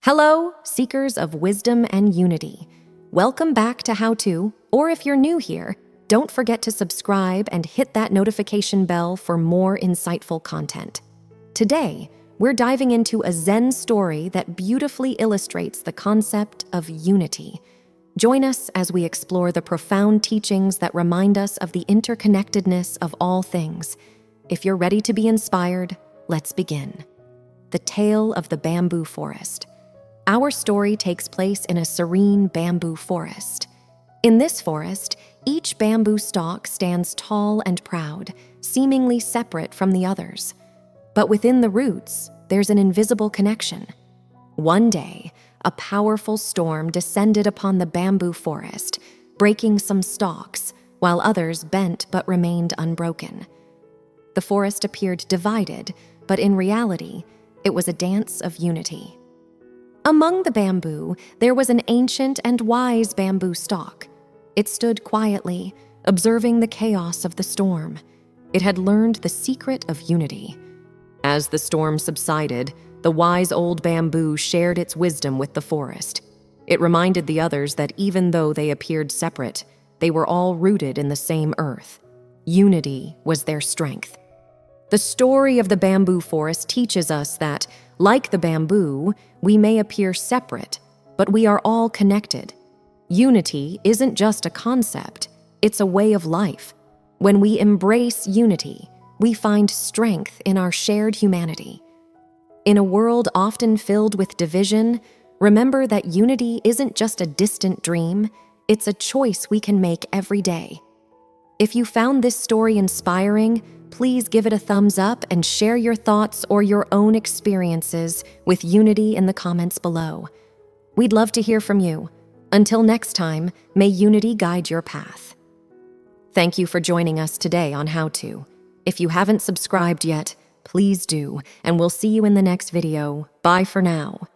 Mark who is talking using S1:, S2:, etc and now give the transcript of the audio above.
S1: Hello, seekers of wisdom and unity. Welcome back to How To, or if you're new here, don't forget to subscribe and hit that notification bell for more insightful content. Today, we're diving into a Zen story that beautifully illustrates the concept of unity. Join us as we explore the profound teachings that remind us of the interconnectedness of all things. If you're ready to be inspired, let's begin. The Tale of the Bamboo Forest. Our story takes place in a serene bamboo forest. In this forest, each bamboo stalk stands tall and proud, seemingly separate from the others. But within the roots, there's an invisible connection. One day, a powerful storm descended upon the bamboo forest, breaking some stalks, while others bent but remained unbroken. The forest appeared divided, but in reality, it was a dance of unity. Among the bamboo, there was an ancient and wise bamboo stalk. It stood quietly, observing the chaos of the storm. It had learned the secret of unity. As the storm subsided, the wise old bamboo shared its wisdom with the forest. It reminded the others that even though they appeared separate, they were all rooted in the same earth. Unity was their strength. The story of the bamboo forest teaches us that, like the bamboo, we may appear separate, but we are all connected. Unity isn't just a concept, it's a way of life. When we embrace unity, we find strength in our shared humanity. In a world often filled with division, remember that unity isn't just a distant dream, it's a choice we can make every day. If you found this story inspiring, please give it a thumbs up and share your thoughts or your own experiences with unity in the comments below. We'd love to hear from you. Until next time, may unity guide your path. Thank you for joining us today on How To. If you haven't subscribed yet, please do, and we'll see you in the next video. Bye for now.